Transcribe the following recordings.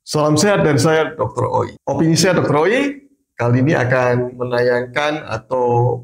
Salam sehat dari saya, Dr. Oi. Opini saya, Dr. Oi, kali ini akan menayangkan atau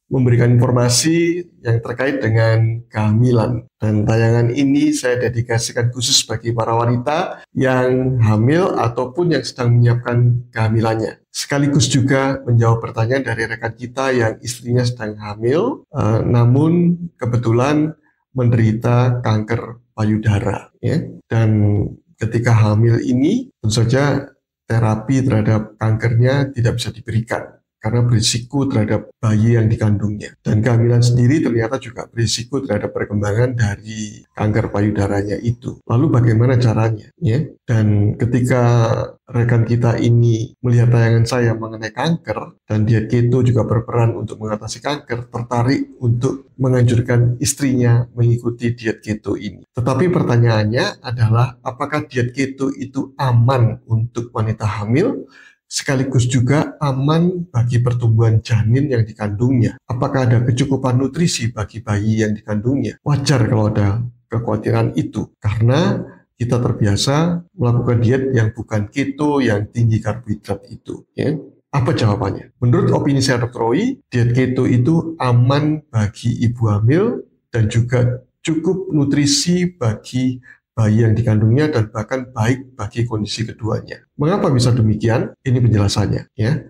memberikan informasi yang terkait dengan kehamilan. Dan tayangan ini saya dedikasikan khusus bagi para wanita yang hamil ataupun yang sedang menyiapkan kehamilannya. Sekaligus juga menjawab pertanyaan dari rekan kita yang istrinya sedang hamil, namun kebetulan menderita kanker payudara. Ya. Dan ketika hamil ini, tentu saja terapi terhadap kankernya tidak bisa diberikan karena berisiko terhadap bayi yang dikandungnya. Dan kehamilan sendiri ternyata juga berisiko terhadap perkembangan dari kanker payudaranya itu. Lalu bagaimana caranya? Ya? Dan ketika rekan kita ini melihat tayangan saya mengenai kanker, dan diet keto juga berperan untuk mengatasi kanker, tertarik untuk menganjurkan istrinya mengikuti diet keto ini. Tetapi pertanyaannya adalah, apakah diet keto itu aman untuk wanita hamil? Sekaligus juga aman bagi pertumbuhan janin yang dikandungnya. Apakah ada kecukupan nutrisi bagi bayi yang dikandungnya? Wajar kalau ada kekhawatiran itu, karena kita terbiasa melakukan diet yang bukan keto, yang tinggi karbohidrat itu. Ya. Apa jawabannya? Menurut opini saya, Dr. Roy, diet keto itu aman bagi ibu hamil dan juga cukup nutrisi bagi bayi yang dikandungnya dan bahkan baik bagi kondisi keduanya. Mengapa bisa demikian? Ini penjelasannya. Ya.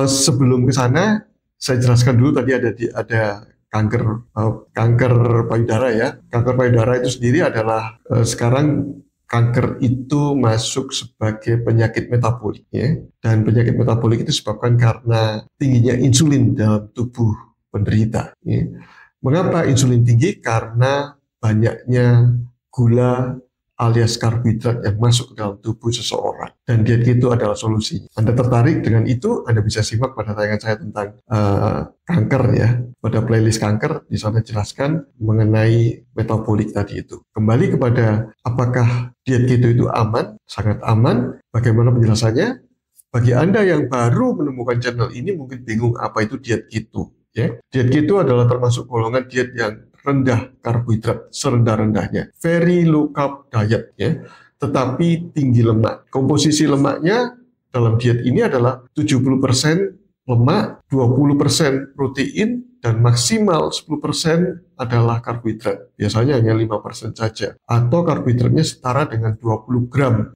Sebelum ke sana, saya jelaskan dulu tadi ada kanker payudara ya. Kanker payudara itu sendiri adalah sekarang kanker itu masuk sebagai penyakit metabolik ya. Dan penyakit metabolik itu disebabkan karena tingginya insulin dalam tubuh penderita. Ya. Mengapa insulin tinggi? Karena banyaknya gula alias karbohidrat yang masuk ke dalam tubuh seseorang. Dan diet keto adalah solusinya. Anda tertarik dengan itu, Anda bisa simak pada tayangan saya tentang kanker ya. Pada playlist kanker, di sana jelaskan mengenai metabolik tadi itu. Kembali kepada apakah diet keto itu aman? Sangat aman. Bagaimana penjelasannya? Bagi Anda yang baru menemukan channel ini mungkin bingung apa itu diet keto. Ya. Diet keto adalah termasuk golongan diet yang rendah karbohidrat, serendah-rendahnya. Very low carb diet ya. Tetapi tinggi lemak. Komposisi lemaknya dalam diet ini adalah 70% lemak, 20% protein, dan maksimal 10% adalah karbohidrat. Biasanya hanya 5% saja. Atau karbohidratnya setara dengan 20 gram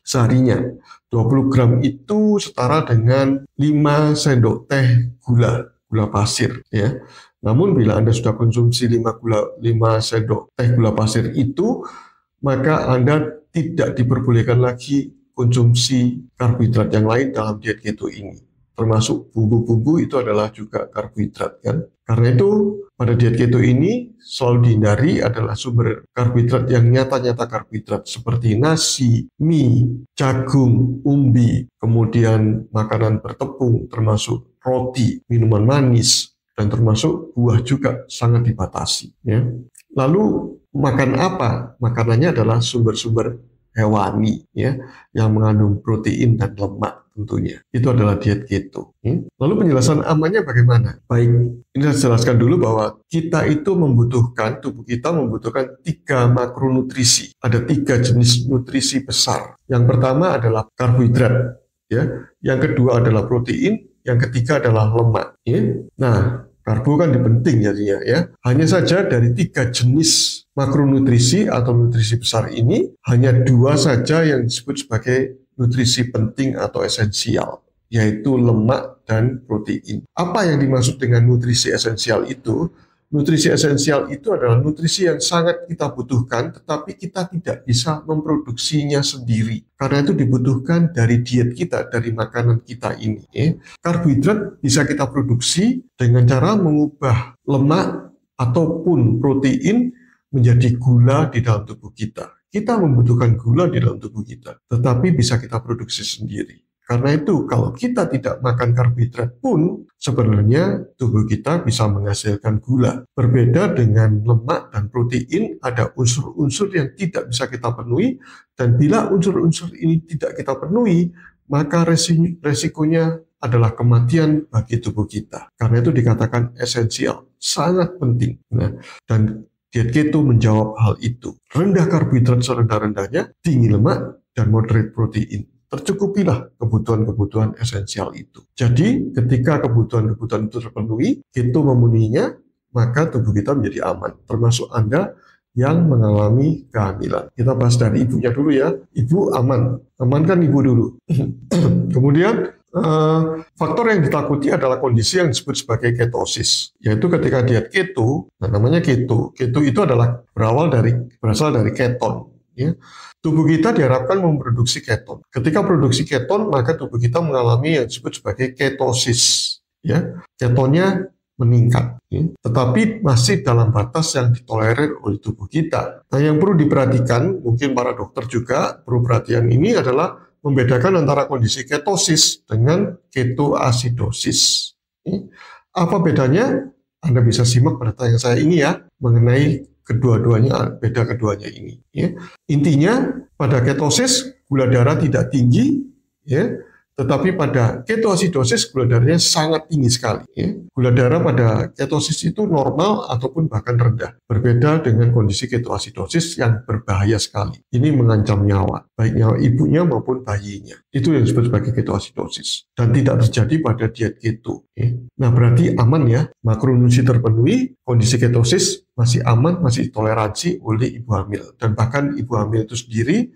seharinya. 20 gram itu setara dengan 5 sendok teh gula pasir ya. Namun bila Anda sudah konsumsi 5 sendok teh gula pasir itu, maka Anda tidak diperbolehkan lagi konsumsi karbohidrat yang lain dalam diet keto ini. Termasuk bumbu-bumbu itu adalah juga karbohidrat kan. Karena itu pada diet keto ini selalu dihindari adalah sumber karbohidrat yang nyata-nyata karbohidrat seperti nasi, mie, jagung, umbi, kemudian makanan bertepung termasuk roti, minuman manis, dan termasuk buah juga sangat dibatasi. Ya. Lalu makan apa? Makanannya adalah sumber-sumber hewani ya, yang mengandung protein dan lemak tentunya. Itu adalah diet keto. Lalu penjelasan amannya bagaimana? Baik, ini saya jelaskan dulu bahwa tubuh kita membutuhkan 3 makronutrisi. Ada 3 jenis nutrisi besar. Yang pertama adalah karbohidrat, ya. Yang kedua adalah protein, yang ketiga adalah lemak. Ya. Nah, karbo kan penting jadinya ya. Hanya saja dari 3 jenis makronutrisi atau nutrisi besar ini, hanya 2 saja yang disebut sebagai nutrisi penting atau esensial, yaitu lemak dan protein. Apa yang dimaksud dengan nutrisi esensial itu? Nutrisi esensial itu adalah nutrisi yang sangat kita butuhkan, tetapi kita tidak bisa memproduksinya sendiri. Karena itu dibutuhkan dari diet kita, dari makanan kita ini. Karbohidrat bisa kita produksi dengan cara mengubah lemak ataupun protein menjadi gula di dalam tubuh kita. Kita membutuhkan gula di dalam tubuh kita, tetapi bisa kita produksi sendiri. Karena itu, kalau kita tidak makan karbohidrat pun, sebenarnya tubuh kita bisa menghasilkan gula. Berbeda dengan lemak dan protein, ada unsur-unsur yang tidak bisa kita penuhi, dan bila unsur-unsur ini tidak kita penuhi, maka resikonya adalah kematian bagi tubuh kita. Karena itu dikatakan esensial, sangat penting. Nah, dan diet keto menjawab hal itu. Rendah karbohidrat serendah-rendahnya, tinggi lemak, dan moderate protein. Tercukupilah kebutuhan-kebutuhan esensial itu. Jadi ketika kebutuhan-kebutuhan itu terpenuhi, keto memenuhinya, maka tubuh kita menjadi aman. Termasuk Anda yang mengalami kehamilan. Kita bahas dari ibunya dulu ya. Ibu aman. Amankan ibu dulu. Kemudian faktor yang ditakuti adalah kondisi yang disebut sebagai ketosis, yaitu ketika diet keto. Nah, namanya keto. Keto itu adalah berasal dari keton. Ya. Tubuh kita diharapkan memproduksi keton. Ketika produksi keton, maka tubuh kita mengalami yang disebut sebagai ketosis. Ya. Ketonnya meningkat, ya. Tetapi masih dalam batas yang ditolerir oleh tubuh kita. Nah, yang perlu diperhatikan, mungkin para dokter juga perlu perhatian ini adalah membedakan antara kondisi ketosis dengan ketoasidosis. Apa bedanya? Anda bisa simak pada tayang saya ini ya, mengenai kedua-duanya, beda keduanya ini. Ya. Intinya, pada ketosis, gula darah tidak tinggi, ya, tetapi pada ketoasidosis gula darahnya sangat tinggi sekali. Ya. Gula darah pada ketosis itu normal ataupun bahkan rendah. Berbeda dengan kondisi ketoasidosis yang berbahaya sekali. Ini mengancam nyawa, baik nyawa ibunya maupun bayinya. Itu yang disebut sebagai ketoasidosis. Dan tidak terjadi pada diet keto. Ya. Nah, berarti aman ya. Makronutrisi terpenuhi, kondisi ketosis masih aman, masih toleransi oleh ibu hamil. Dan bahkan ibu hamil itu sendiri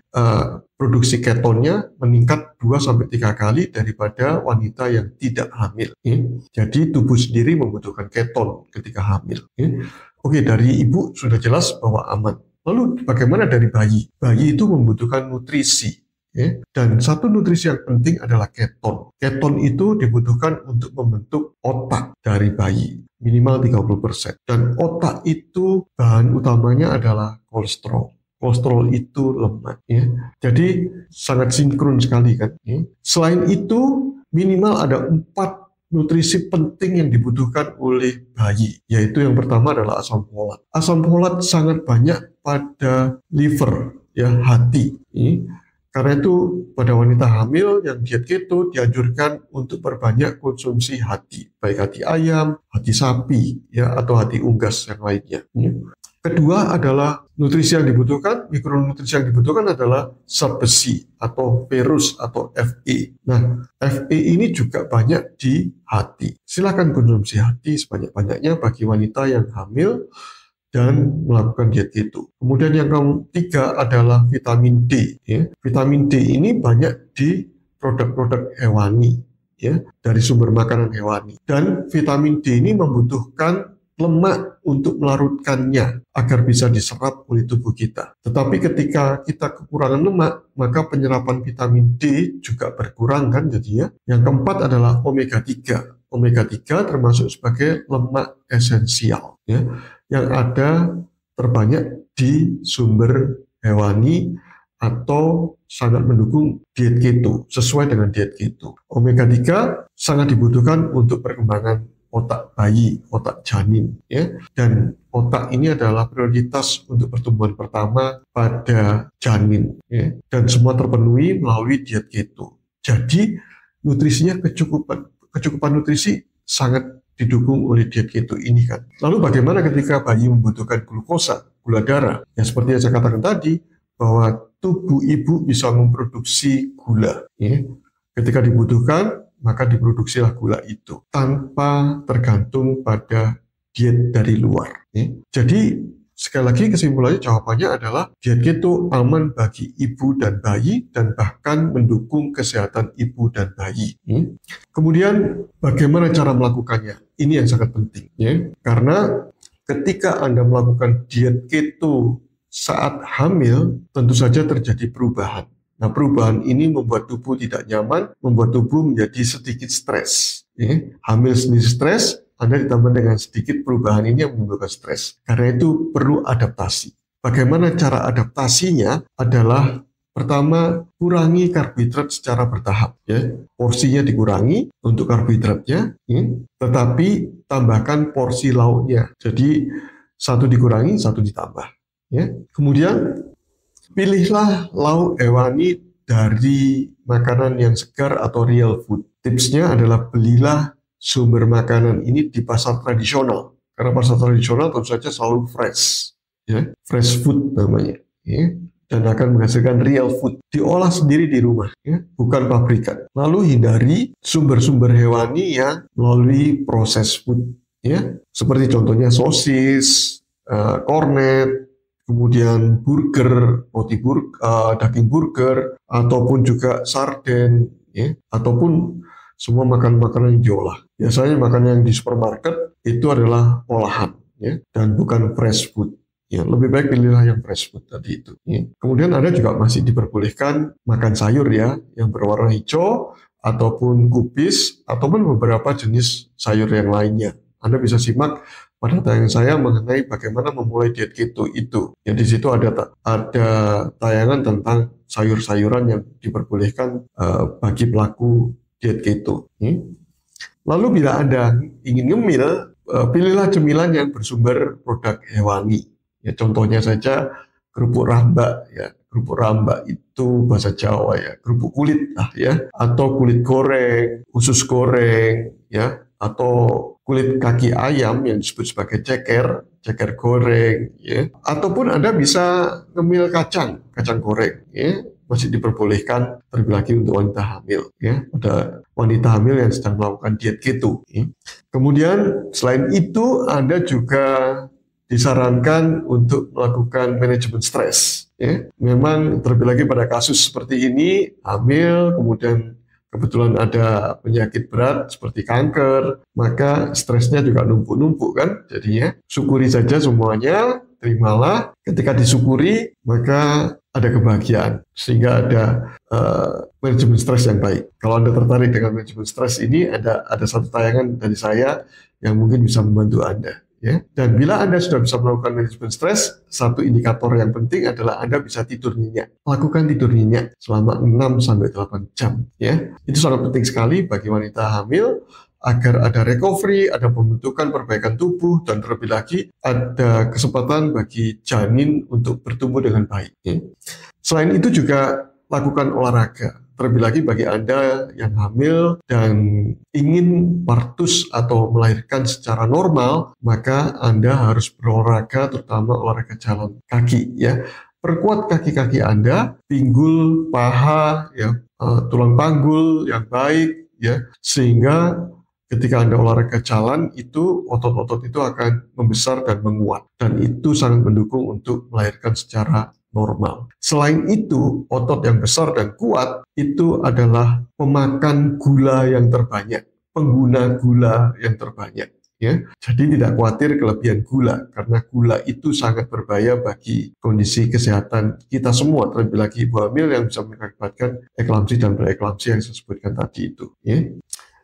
produksi ketonnya meningkat 2-3 kali daripada wanita yang tidak hamil. Ya. Jadi tubuh sendiri membutuhkan keton ketika hamil. Ya. Oke, dari ibu sudah jelas bahwa aman. Lalu bagaimana dari bayi? Bayi itu membutuhkan nutrisi. Ya. Dan satu nutrisi yang penting adalah keton. Keton itu dibutuhkan untuk membentuk otak dari bayi, minimal 30%. Dan otak itu bahan utamanya adalah kolesterol. Kolesterol itu lemak, ya. Jadi sangat sinkron sekali kan. Ya. Selain itu, minimal ada 4 nutrisi penting yang dibutuhkan oleh bayi, yaitu yang pertama adalah asam folat. Asam folat sangat banyak pada liver, ya, hati. Ya. Karena itu pada wanita hamil yang diet keto dianjurkan untuk perbanyak konsumsi hati, baik hati ayam, hati sapi, ya, atau hati unggas yang lainnya. Ya. Kedua adalah nutrisi yang dibutuhkan, mikronutrisi yang dibutuhkan adalah zat besi atau ferrous atau Fe. Nah, Fe ini juga banyak di hati. Silakan konsumsi hati sebanyak-banyaknya bagi wanita yang hamil dan melakukan diet keto. Kemudian yang ketiga adalah vitamin D. Ya. Vitamin D ini banyak di produk-produk hewani, ya, dari sumber makanan hewani. Dan vitamin D ini membutuhkan lemak untuk melarutkannya agar bisa diserap oleh tubuh kita. Tetapi ketika kita kekurangan lemak, maka penyerapan vitamin D juga berkurang kan jadinya. Yang keempat adalah omega 3. Omega 3 termasuk sebagai lemak esensial, ya, yang ada terbanyak di sumber hewani atau sangat mendukung diet keto, sesuai dengan diet keto. Omega 3 sangat dibutuhkan untuk perkembangan otak bayi, otak janin, ya. Dan otak ini adalah prioritas untuk pertumbuhan pertama pada janin, ya. Dan semua terpenuhi melalui diet keto. Jadi nutrisinya kecukupan nutrisi sangat didukung oleh diet keto ini kan. Lalu bagaimana ketika bayi membutuhkan glukosa, gula darah? Ya seperti yang saya katakan tadi, bahwa tubuh ibu bisa memproduksi gula, ya. Ketika dibutuhkan, maka diproduksilah gula itu tanpa tergantung pada diet dari luar. Ya. Jadi sekali lagi kesimpulannya, jawabannya adalah diet keto aman bagi ibu dan bayi dan bahkan mendukung kesehatan ibu dan bayi. Ya. Kemudian bagaimana cara melakukannya? Ini yang sangat penting, ya. Karena ketika Anda melakukan diet keto saat hamil, tentu saja terjadi perubahan. Nah, perubahan ini membuat tubuh tidak nyaman, membuat tubuh menjadi sedikit stres. Ya. Hamil sendiri stres, Anda ditambah dengan sedikit perubahan ini yang menimbulkan stres. Karena itu perlu adaptasi. Bagaimana cara adaptasinya adalah pertama, kurangi karbohidrat secara bertahap. Ya. Porsinya dikurangi untuk karbohidratnya, ya. Tetapi tambahkan porsi lauknya. Jadi, satu dikurangi, satu ditambah. Ya. Kemudian, pilihlah lauk hewani dari makanan yang segar atau real food. Tipsnya adalah belilah sumber makanan ini di pasar tradisional. Karena pasar tradisional tentu saja selalu fresh. Ya. Fresh food namanya. Ya. dan akan menghasilkan real food, diolah sendiri di rumah, ya, bukan pabrikan. Lalu hindari sumber-sumber hewani yang melalui proses food, ya, seperti contohnya sosis, kornet, kemudian burger, roti burger, daging burger, ataupun juga sarden, ya, ataupun semua makanan-makanan yang diolah. Biasanya makanan yang di supermarket itu adalah olahan, ya, dan bukan fresh food. Ya, lebih baik pilihlah yang fresh food tadi itu. Ya. Kemudian Anda juga masih diperbolehkan makan sayur, ya, yang berwarna hijau ataupun kubis ataupun beberapa jenis sayur yang lainnya. Anda bisa simak pada tayangan saya mengenai bagaimana memulai diet keto itu. Ya, di situ ada tayangan tentang sayur-sayuran yang diperbolehkan bagi pelaku diet keto. Lalu bila Anda ingin ngemil, pilihlah cemilan yang bersumber produk hewani. Ya, contohnya saja kerupuk ramba, ya. Kerupuk ramba itu bahasa Jawa, ya, kerupuk kulit lah, ya, atau kulit goreng, usus goreng, ya, atau kulit kaki ayam yang disebut sebagai ceker goreng, ya. Ataupun Anda bisa ngemil kacang goreng, ya. Masih diperbolehkan, terlebih lagi untuk wanita hamil, ya. Ada wanita hamil yang sedang melakukan diet keto, ya. Kemudian selain itu Anda juga disarankan untuk melakukan manajemen stres, ya. Memang terlebih lagi pada kasus seperti ini, hamil, kemudian kebetulan ada penyakit berat seperti kanker, maka stresnya juga numpuk-numpuk kan. Jadinya syukuri saja semuanya, terimalah. Ketika disyukuri, maka ada kebahagiaan, sehingga ada manajemen stres yang baik. Kalau Anda tertarik dengan manajemen stres ini, ada satu tayangan dari saya yang mungkin bisa membantu Anda. Ya. Dan bila Anda sudah bisa melakukan manajemen stres, satu indikator yang penting adalah Anda bisa tidur nyenyak. Lakukan tidur nyenyak selama 6-8 jam. Ya. Itu sangat penting sekali bagi wanita hamil agar ada recovery, ada pembentukan perbaikan tubuh, dan terlebih lagi ada kesempatan bagi janin untuk bertumbuh dengan baik. Ya. Selain itu juga lakukan olahraga. Terlebih lagi bagi Anda yang hamil dan ingin partus atau melahirkan secara normal, maka Anda harus berolahraga, terutama olahraga jalan kaki, ya. Perkuat kaki-kaki Anda, pinggul, paha, ya, tulang panggul yang baik, ya, sehingga ketika Anda olahraga jalan, itu otot-otot itu akan membesar dan menguat, dan itu sangat mendukung untuk melahirkan secara normal. Selain itu, otot yang besar dan kuat itu adalah pemakan gula yang terbanyak, pengguna gula yang terbanyak. Ya, jadi tidak khawatir kelebihan gula, karena gula itu sangat berbahaya bagi kondisi kesehatan kita semua, terlebih lagi ibu hamil yang bisa mengakibatkan eklamsi dan preeklamsi yang saya sebutkan tadi itu. Ya.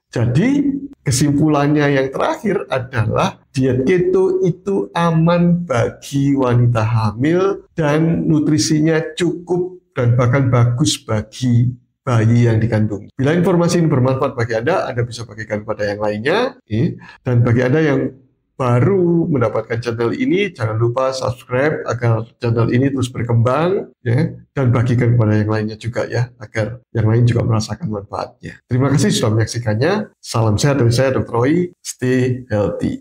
Jadi kesimpulannya yang terakhir adalah diet keto itu aman bagi wanita hamil dan nutrisinya cukup dan bahkan bagus bagi bayi yang dikandung. Bila informasi ini bermanfaat bagi Anda bisa bagikan pada yang lainnya. Dan bagi Anda yang baru mendapatkan channel ini, jangan lupa subscribe agar channel ini terus berkembang, ya, dan bagikan kepada yang lainnya juga, ya, agar yang lain juga merasakan manfaatnya. Terima kasih sudah menyaksikannya. Salam sehat dari saya, Dr. Oi. Stay healthy.